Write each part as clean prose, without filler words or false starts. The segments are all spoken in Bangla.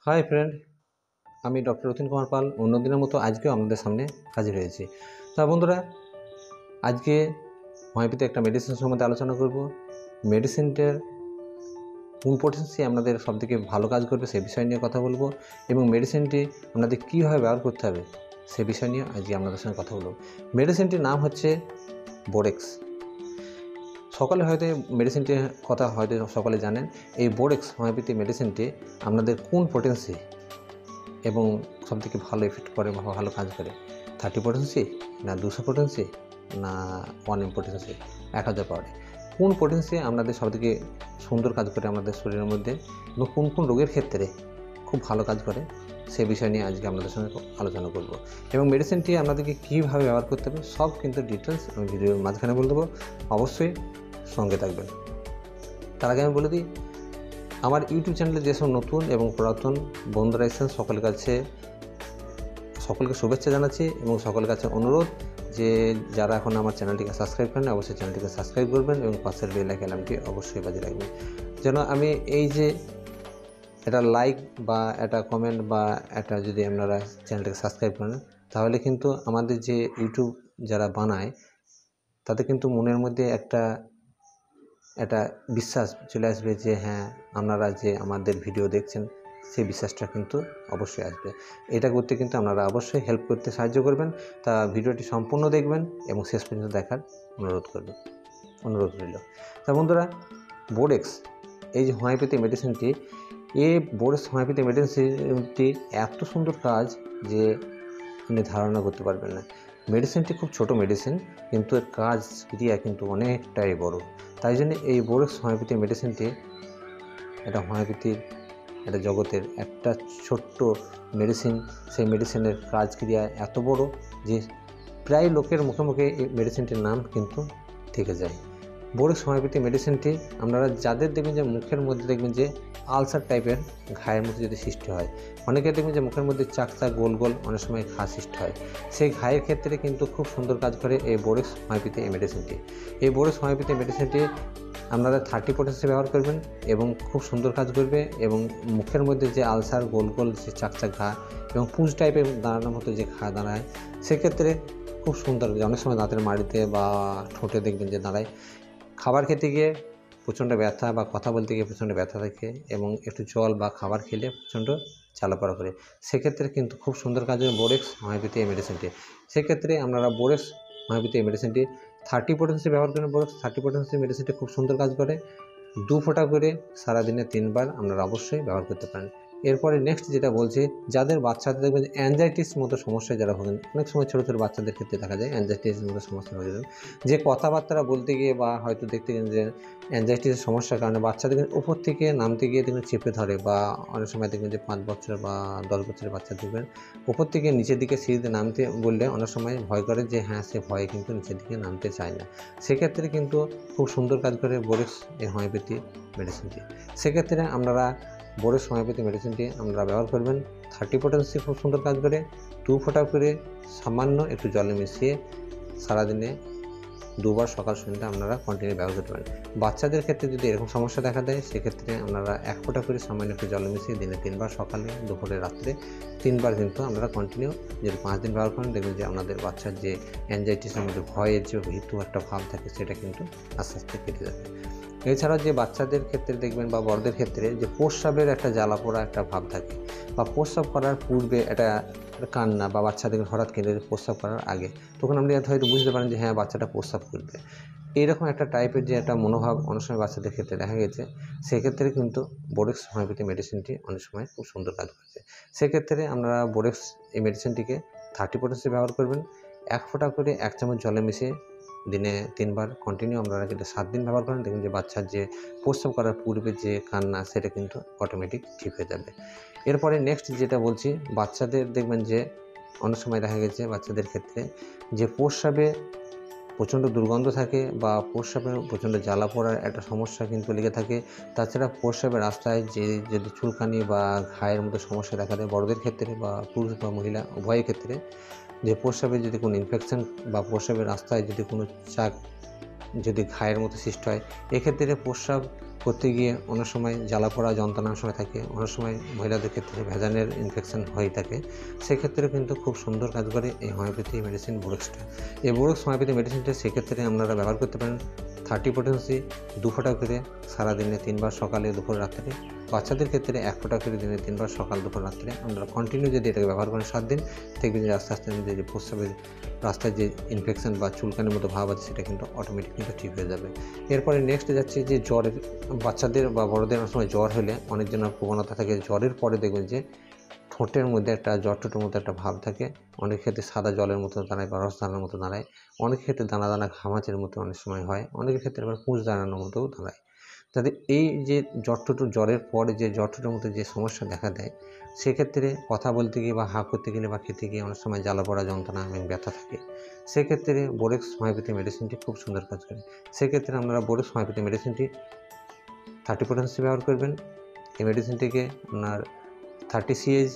হাই ফ্রেন্ড, আমি ডক্টর রতিন কুমার পাল অন্যদিনের মতো আজকেও আপনাদের সামনে হাজির হয়েছি। তা বন্ধুরা, আজকে হোমিওপ্যাথি একটা মেডিসিন সম্বন্ধে আলোচনা করব। মেডিসিনটার কোন পোটেন্সি আপনাদের সবথেকে ভালো কাজ করবে সে বিষয় নিয়ে কথা বলবো, এবং মেডিসিনটি আপনাদের কীভাবে ব্যবহার করতে হবে সে বিষয় নিয়ে আজকে আপনাদের সঙ্গে কথা বলব। মেডিসিনটির নাম হচ্ছে বোরেক্স। সকলে হয়তো মেডিসিনটির কথা হয়তো সকলে জানেন। এই বোরেক্স হোমিওপ্যাথি মেডিসিনটি আপনাদের কোন পোটেন্সি এবং সবথেকে ভালো এফেক্ট করে বা ভালো কাজ করে, 30 পোটেন্সি না 200 পোটেন্সি না 1 পোটেন্সি 1000 পাওয়ারে, কোন পোটেন্সি আপনাদের সবথেকে সুন্দর কাজ করে আমাদের শরীরের মধ্যে, এবং কোন কোন রোগের ক্ষেত্রে খুব ভালো কাজ করে সে বিষয় নিয়ে আজকে আপনাদের সঙ্গে আলোচনা করব। এবং মেডিসিনটি আপনাদেরকে কীভাবে ব্যবহার করতে হবে সব কিন্তু ডিটেলস আমি ভিডিওর মাঝখানে বলে দেবো, অবশ্যই সঙ্গে থাকবেন। তার আগে আমি বলে দিই, আমার ইউটিউব চ্যানেলে যেসব নতুন এবং পুরাতন বন্ধুরা এসেছেন সকলকে শুভেচ্ছা জানাচ্ছি, এবং সকলের কাছে অনুরোধ যে যারা এখন আমার চ্যানেলটিকে সাবস্ক্রাইব করেন অবশ্যই চ্যানেলটিকে সাবস্ক্রাইব করবেন এবং পাশের বেল আইকনটি অবশ্যই বাজিয়ে রাখবেন, যেন আমি এই যে এটা লাইক বা একটা কমেন্ট বা একটা যদি আপনারা চ্যানেলটিকে সাবস্ক্রাইব করেন, তাহলে কিন্তু আমাদের যে ইউটিউব যারা বানায় তাদের কিন্তু মনের মধ্যে একটা বিশ্বাস চলে আসবে যে হ্যাঁ, আপনারা যে আমাদের ভিডিও দেখছেন সেই বিশ্বাসটা কিন্তু অবশ্যই আসবে। এটা করতে কিন্তু আপনারা অবশ্যই হেল্প করতে সাহায্য করবেন। তা ভিডিওটি সম্পূর্ণ দেখবেন এবং শেষ পর্যন্ত দেখার অনুরোধ রইল। তা বন্ধুরা, বোরেক্স এই যে হোমিওপ্যাথি মেডিসিনটি, এই বোরেক্স হোমিওপ্যাথি মেডিসিনটি এত সুন্দর কাজ যে আপনি ধারণা করতে পারবেন না। মেডিসিনটি খুব ছোট মেডিসিন, কিন্তু এর কাজ ক্রিয়া কিন্তু অনেকটাই বড়। তাই জন্য এই বোরেক্স হোমিওপ্যাথি মেডিসিনটি হোমিওপ্যাথির জগতের একটা ছোট্ট মেডিসিন, সেই মেডিসিনের কাজ ক্রিয়া এত বড় যে প্রায় লোকের মুখে মুখে এই মেডিসিনটির নাম কিন্তু থেকে যায়। বোরেক্স হোমিওপ্যাথি মেডিসিনটি আপনারা যাদের দেখবেন যে মুখের মধ্যে দেখবেন যে আলসার টাইপের ঘায়ের মধ্যে যদি সৃষ্টি হয়, অনেকে দেখবেন যে মুখের মধ্যে চাকচা গোল গোল অনেক সময় ঘা সৃষ্টি হয়, সেই ঘায়ের ক্ষেত্রে কিন্তু খুব সুন্দর কাজ করে এই বোরেক্স হোমিওপ্যাথি মেডিসিনটি। এই বোরেক্স হোমিওপ্যাথি মেডিসিনটি আপনারা 30 পোটেন্সি ব্যবহার করবেন এবং খুব সুন্দর কাজ করবে, এবং মুখের মধ্যে যে আলসার গোল গোল যে চাকচা ঘা এবং পুঁজ টাইপের দাঁড়ানোর মতো যে ঘা দাঁড়ায়, সেক্ষেত্রে খুব সুন্দর। অনেক সময় দাঁতের মাড়িতে বা ঠোঁটে দেখবেন যে দাঁড়ায়, খাবার খেতে গিয়ে প্রচণ্ড ব্যথা বা কথা বলতে গিয়ে প্রচণ্ড ব্যথা থাকে, এবং একটু জল বা খাবার খেলে প্রচণ্ড চালাপড়া করে, সেক্ষেত্রে কিন্তু খুব সুন্দর কাজ হবে বোরেক্স হোমিওপ্যাথি মেডিসিনটি। সেক্ষেত্রে আপনারা বোরেক্স হোমিওপ্যাথি মেডিসিনটি 30 পোটেন্সি ব্যবহার করেন। বোরেক্স 30 পোটেন্সি মেডিসিনটি খুব সুন্দর কাজ করে। 2 ফোঁটা করে সারাদিনে 3 বার আপনারা অবশ্যই ব্যবহার করতে পারেন। এরপরে নেক্সট যেটা বলছি, যাদের বাচ্চাদের দেখবেন অ্যাংজাইটিস মতো সমস্যায় যারা ভোগেন, অনেক সময় ছোটো ছোটো বাচ্চাদের ক্ষেত্রে দেখা যায় অ্যাংজাইটিসের মতো সমস্যা হয়ে যায়, যে কথাবার্তা বলতে গিয়ে বা হয়তো দেখতে গেলে যে অ্যাংজাইটিসের সমস্যার কারণে বাচ্চাদের উপর থেকে নামতে গিয়ে দেখবেন চেপে ধরে, বা অনেক সময় দেখবেন যে 5 বছর বা 10 বছরের বাচ্চা দেখবেন উপর থেকে নিচের দিকে সিঁড়িতে নামতে বললে অনেক সময় ভয় করে যে হ্যাঁ, সে ভয়ে কিন্তু নিচের দিকে নামতে চায় না। সেক্ষেত্রে কিন্তু খুব সুন্দর কাজ করে বোরেক্স এই হোমিওপ্যাথি মেডিসিনটি। সেক্ষেত্রে আপনারা বোরেক্স হোমিওপ্যাথি মেডিসিনটি আপনারা ব্যবহার করবেন। 30 পোটেন্সি খুব সুন্দর কাজ করে। 2 ফোঁটা করে সামান্য একটু জলে মিশিয়ে সারাদিনে 2 বার সকাল সন্ধ্যা আপনারা কন্টিনিউ ব্যবহার করতে পারেন। বাচ্চাদের ক্ষেত্রে যদি এরকম সমস্যা দেখা দেয়, সেক্ষেত্রে আপনারা 1 ফোঁটা করে সামান্য একটু জলে মিশিয়ে দিনে 3 বার, সকালে, দুপুরে, রাত্রে 3 বার কিন্তু আপনারা কন্টিনিউ যদি 5 দিন ব্যবহার করেন, দেখবেন যে আপনাদের বাচ্চার যে অ্যাংজাইটিসের মধ্যে ভয়ের যে ভীতু একটা ভাব থাকে সেটা কিন্তু আস্তে আস্তে কেটে যাবে। এছাড়াও যে বাচ্চাদের ক্ষেত্রে দেখবেন বা বড়দের ক্ষেত্রে যে প্রস্রাবের একটা জ্বালা পোড়া একটা ভাব থাকে, বা প্রস্রাব করার পূর্বে একটা কান্না, বা বাচ্চাদের হঠাৎ কেঁদে প্রস্রাব করার আগে, তখন আপনি হয়তো বুঝতে পারেন যে হ্যাঁ, বাচ্চাটা প্রস্রাব করবে, এইরকম একটা টাইপের যে একটা মনোভাব অনেক সময় বাচ্চাদের ক্ষেত্রে দেখা গেছে, সেক্ষেত্রে কিন্তু বোরেক্স হোমিওপ্যাথি মেডিসিনটি অনেক সময় খুব সুন্দর কাজ করছে। সেক্ষেত্রে আমরা বোরেক্স এই মেডিসিনটিকে 30 পোটেন্সি ব্যবহার করবেন। 1 ফোঁটা করে 1 চামচ জলে মিশিয়ে দিনে 3 বার কন্টিনিউ আপনারা যদি 7 দিন ব্যবহার করেন, দেখবেন যে বাচ্চার যে প্রস্রাব করার পূর্বে যে কান্না সেটা কিন্তু অটোমেটিক ঠিক হয়ে যাবে। এরপরে নেক্সট যেটা বলছি, বাচ্চাদের দেখবেন যে অনেক সময় দেখা গেছে বাচ্চাদের ক্ষেত্রে যে প্রস্রাবে প্রচণ্ড দুর্গন্ধ থাকে, বা প্রস্রাবে প্রচণ্ড জ্বালা পোড়ার একটা সমস্যা কিন্তু লেগে থাকে। তাছাড়া প্রস্রাবের রাস্তায় যে যদি চুলকানি বা ঘায়ের মতো সমস্যা দেখা দেয় বড়দের ক্ষেত্রে বা পুরুষ বা মহিলা উভয়ের ক্ষেত্রে, যে প্রস্রাবে যদি কোনো ইনফেকশন বা প্রস্রাবের রাস্তায় যদি কোনো চাক যদি ঘায়ের মতো সৃষ্টি হয়, এক্ষেত্রে প্রস্রাব করতে গিয়ে অনেক সময় জ্বালা পোড়া যন্ত্রণার সময় থাকে, অনেক সময় মহিলাদের ক্ষেত্রে ভেজালের ইনফেকশন হয়ে থাকে, সেক্ষেত্রে কিন্তু খুব সুন্দর কাজ করে এই হোমিওপ্যাথি মেডিসিন বোরক্সটা। এই বোরক্স হোমিওপ্যাথি মেডিসিনটা সেক্ষেত্রে আপনারা ব্যবহার করতে পারেন 30 পোটেন্সি 2 ফোঁটা করে সারাদিনে 3 বার, সকালে, দুপুর, রাত্রে। বাচ্চাদের ক্ষেত্রে 1 ফোঁটা করে দিনে 3 বার, সকাল, দুপুর, রাত্রে। আপনারা কন্টিনিউ যদি এটাকে ব্যবহার করেন 7 দিন, দেখবেন যে আস্তে আস্তে যে প্রস্রাবের রাস্তায় যে ইনফেকশন বা চুলকানির মতো ভাব আছে সেটা কিন্তু অটোমেটিক কিন্তু ঠিক হয়ে যাবে। এরপরে নেক্সট যাচ্ছে যে জ্বরের, বাচ্চাদের বা বড়দের অনেক সময় জ্বর হলে অনেকজনের প্রবণতা থাকে জ্বরের পরে দেখবেন যে ঠোঁটের মধ্যে একটা জ্বর-ঠোঁটের মতো একটা ভাব থাকে, অনেক ক্ষেত্রে সাদা জলের মতো দাঁড়ায় বা রস দানার মতো দাঁড়ায়, অনেক ক্ষেত্রে দানা দানা ঘামাচের মতো অনেক সময় হয়, অনেকের ক্ষেত্রে আবার পুঁজ দাঁড়ানোর মতোও দাঁড়ায়। যাতে এই যে জ্বরের পরে যে জ্বর-ঠোঁটের মধ্যে যে সমস্যা দেখা দেয়, সেক্ষেত্রে কথা বলতে গিয়ে বা হাঁ করতে গেলে বা খেতে গিয়ে অনেক সময় জ্বালা পোড়া যন্ত্রণা এবং ব্যথা থাকে। সেক্ষেত্রে বোরেক্স হোমিওপ্যাথি মেডিসিনটি খুব সুন্দর কাজ করে। সেক্ষেত্রে আপনারা বোরেক্স হোমিওপ্যাথি মেডিসিনটি 30 পোটেন্সি ব্যবহার করবেন। এই মেডিসিনটিকে আপনার 30 সিএইচ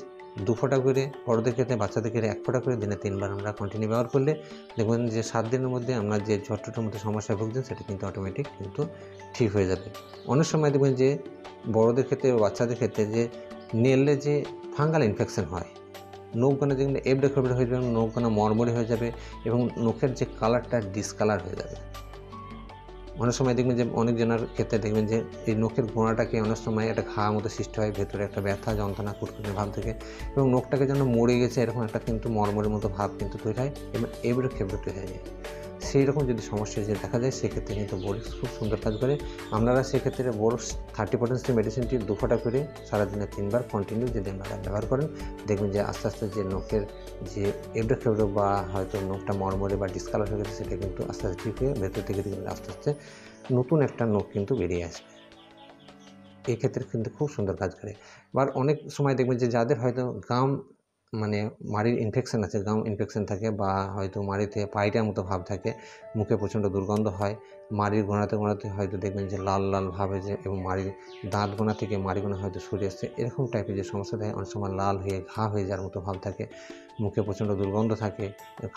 2 ফোঁটা করে, বড়দের ক্ষেত্রে, বাচ্চাদের ক্ষেত্রে 1 ফোঁটা করে দিনে 3 বার আমরা কন্টিনিউ ব্যবহার করলে দেখবেন যে 7 দিনের মধ্যে আপনার যে জ্বর-ঠোঁটের মতো সমস্যায় ভুগছেন সেটা কিন্তু অটোমেটিক কিন্তু ঠিক হয়ে যাবে। অনেক সময় দেখবেন যে বড়দের ক্ষেত্রে বা বাচ্চাদের ক্ষেত্রে যে নেলে যে ফাঙ্গাল ইনফেকশন হয়, নখকানা যেগুলো এবড়ে-খেবড়ে হয়ে যাবে, নখকানা মরমরে হয়ে যাবে এবং নখের যে কালারটা ডিসকালার হয়ে যাবে। অনেক সময় দেখবেন যে অনেকজনের ক্ষেত্রে দেখবেন যে এই নখের গোড়াটাকে অনেক সময় একটা ঘা মতো সৃষ্টি হয়, ভেতরে একটা ব্যথা যন্ত্রণা কুটকুটে ভাব থাকে এবং নখটাকে যেন মরে গেছে এরকম একটা কিন্তু মরমরের মতো ভাব কিন্তু তৈরি হয় এবং এবড়ে খেবড়ে তৈরি হয়ে যায়। সেই রকম যদি সমস্যা যে দেখা যায় সেক্ষেত্রে কিন্তু বোরক্স খুব সুন্দর কাজ করে। আপনারা সেক্ষেত্রে বোরক্স 30 পোটেন্সি মেডিসিনটি 2 ফোঁটা করে সারাদিনে 3 বার কন্টিনিউ যদি আপনারা ব্যবহার করেন, দেখবেন যে আস্তে আস্তে যে নখের যে এবড়ে খেবড়ে বা হয়তো নখটা মরমরে বা ডিসকালার হয়ে গেছে সেটা কিন্তু আস্তে আস্তে ঠিক হয়ে ভেতর থেকে দেখবেন আস্তে আস্তে নতুন একটা নখ কিন্তু বেরিয়ে আসবে। এই ক্ষেত্রে কিন্তু খুব সুন্দর কাজ করে। আবার অনেক সময় দেখবেন যে যাদের হয়তো গাম মানে মাড়ির ইনফেকশন আছে, গাম ইনফেকশন থাকে বা হয়তো মাড়িতে পায়রিয়ার মতো ভাব থাকে, মুখে প্রচণ্ড দুর্গন্ধ হয়, মাড়ির গোড়াতে হয়তো দেখবেন যে লাল লাল ভাব হয়েছে এবং মাড়ির দাঁতগোনা থেকে মাড়িগোনা হয়তো সরে আসছে, এরকম টাইপের যে সমস্যা থাকে, অনেক সময় লাল হয়ে ঘা হয়ে যাওয়ার মতো ভাব থাকে, মুখে প্রচণ্ড দুর্গন্ধ থাকে,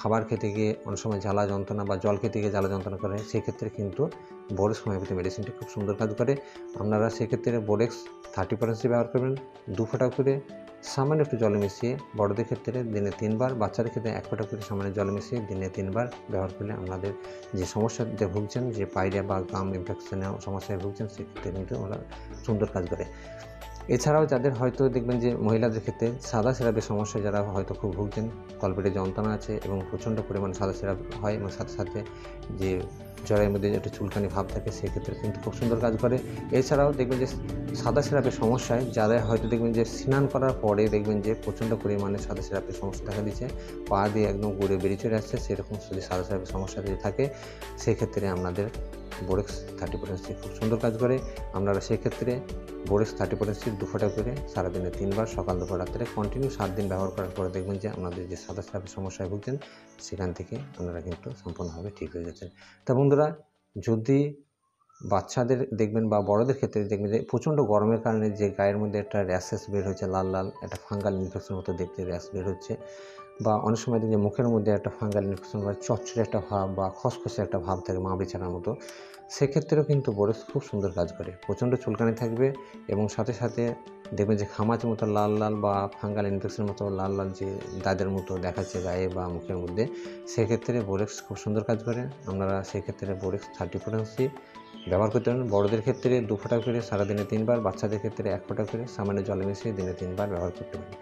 খাবার খেতে গিয়ে অনেক সময় জ্বালা যন্ত্রণা বা জল খেতে গিয়ে জ্বালা যন্ত্রণা করে, সেক্ষেত্রে কিন্তু বোরক্স হোমিওপ্যাথি মেডিসিনটি খুব সুন্দর কাজ করে। আপনারা সেক্ষেত্রে বোরক্স 30 পোটেন্সি ব্যবহার করবেন 2 ফোঁটা করে সামান্য একটু জলে মিশিয়ে, বড়দের ক্ষেত্রে দিনে 3 বার, বাচ্চাদের ক্ষেত্রে 1 ফোঁটা করে সামান্য জলে মিশিয়ে দিনে 3 বার ব্যবহার করলে আপনাদের যে সমস্যাতে ভুগছেন, যে পায়রিয়া বা গাম ইনফেকশনের সমস্যায় ভুগছেন, সেক্ষেত্রে কিন্তু ওরা সুন্দর কাজ করে। এছাড়াও যাদের হয়তো দেখবেন যে মহিলাদের ক্ষেত্রে সাদা সিরাপের সমস্যায় যারা হয়তো খুব ভুগছেন, তলপেটে যন্ত্রণা আছে এবং প্রচণ্ড পরিমাণে সাদা সিরাপ হয় এবং সাথে সাথে যে জরায়ুর মধ্যে একটা চুলকানি ভাব থাকে, সেক্ষেত্রে কিন্তু খুব সুন্দর কাজ করে। এছাড়াও দেখবেন যে সাদা সিরাপের সমস্যায় যারা হয়তো দেখবেন যে স্নান করার পরে দেখবেন যে প্রচণ্ড পরিমাণে সাদা সিরাপের সমস্যা দেখা দিচ্ছে, পা দিয়ে একদম গড়ে বেরিয়ে চলে আসছে, সেরকম যদি সাদা সিরাপের সমস্যা যদি থাকে, সেক্ষেত্রে আপনাদের বোরক্স 30 পোটেন্সি খুব সুন্দর কাজ করে। আপনারা সেক্ষেত্রে বোরক্স 30 পোটেন্সি 2 ফোঁটা করে সারাদিনে 3 বার, সকাল, দুপুর, রাত্রে কন্টিনিউ 7 দিন ব্যবহার করার পরে দেখবেন যে আপনাদের যে সাদা সিরাপের সমস্যায় ভুগছেন, সেখান থেকে আপনারা কিন্তু সম্পূর্ণভাবে ঠিক হয়ে যাচ্ছেন। তা বন্ধুরা, যদি বাচ্চাদের দেখবেন বা বড়দের ক্ষেত্রে দেখবেন যে প্রচণ্ড গরমের কারণে যে গায়ের মধ্যে একটা র্যাশেস বের হচ্ছে, লাল লাল একটা ফাঙ্গাল ইনফেকশন মতো দেখতে র্যাশ বের হচ্ছে, বা অনেক সময় দেখবেন যে মুখের মধ্যে একটা ফাঙ্গাল ইনফেকশন বা চচ্চড়ে একটা ভাব বা খসখসে একটা ভাব থাকে মা বিছানার মতো, সেক্ষেত্রেও কিন্তু বোরক্স খুব সুন্দর কাজ করে। প্রচণ্ড চুলকানি থাকবে এবং সাথে সাথে দেখবেন যে খামাচের মতো লাল লাল বা ফাঙ্গাল ইনফেকশনের মতো লাল লাল যে দাগের মতো দেখাচ্ছে গায়ে বা মুখের মধ্যে, সেক্ষেত্রে বোরক্স খুব সুন্দর কাজ করে। আপনারা সেক্ষেত্রে বোরক্স 30 পোটেন্সি ব্যবহার করতে পারেন। বড়দের ক্ষেত্রে 2 ফোঁটা করে সারাদিনে 3 বার, বাচ্চাদের ক্ষেত্রে 1 ফোঁটা করে সামান্য জলে মিশিয়ে দিনে 3 বার ব্যবহার করতে পারেন।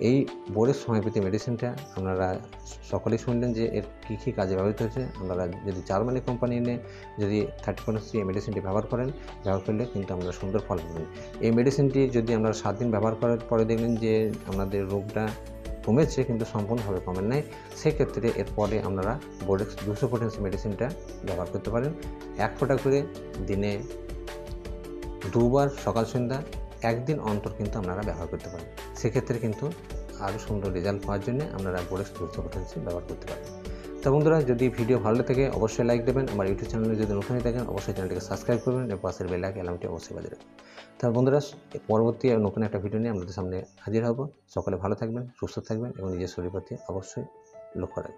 এই বোরক্স হোমিওপ্যাথি মেডিসিনটা আপনারা সকলেই শুনলেন যে এর কী কী কাজে ব্যবহৃত হয়েছে। আপনারা যদি জার্মানি কোম্পানি এনে যদি 30 পোটেন্সি এই মেডিসিনটি ব্যবহার করলে কিন্তু আপনারা সুন্দর ফল পাবেন। এই মেডিসিনটি যদি আপনারা 7 দিন ব্যবহার করার পরে দেখবেন যে আপনাদের রোগটা কমেছে কিন্তু সম্পূর্ণভাবে কমেন নাই, সেক্ষেত্রে এরপরে আপনারা বোরক্স 200 পোটেন্সি মেডিসিনটা ব্যবহার করতে পারেন। 1 ফোঁটা করে দিনে 2 বার, সকাল সন্ধ্যা 1 দিন অন্তর কিন্তু আপনারা ব্যবহার করতে পারেন। সেক্ষেত্রে কিন্তু আরও সুন্দর রেজাল্ট পাওয়ার জন্য আপনারা বোরক্স 200 পোটেন্সি ব্যবহার করতে পারেন। তো বন্ধুরা, যদি ভিডিও ভালো লাগে অবশ্যই লাইক দেবেন। আমার ইউটিউব চ্যানেলে যদি নতুন হয়ে থাকেন অবশ্যই চ্যানেলটিকে সাবস্ক্রাইব করবেন এবং পাশের বেল আইকনটি অবশ্যই বাজিয়ে রাখবেন। তো বন্ধুরা, পরবর্তী নতুন একটা ভিডিও নিয়ে আপনাদের সামনে হাজির হব। সকলে ভালো থাকবেন, সুস্থ থাকবেন এবং নিজের শরীরের প্রতি অবশ্যই লক্ষ্য রাখবেন।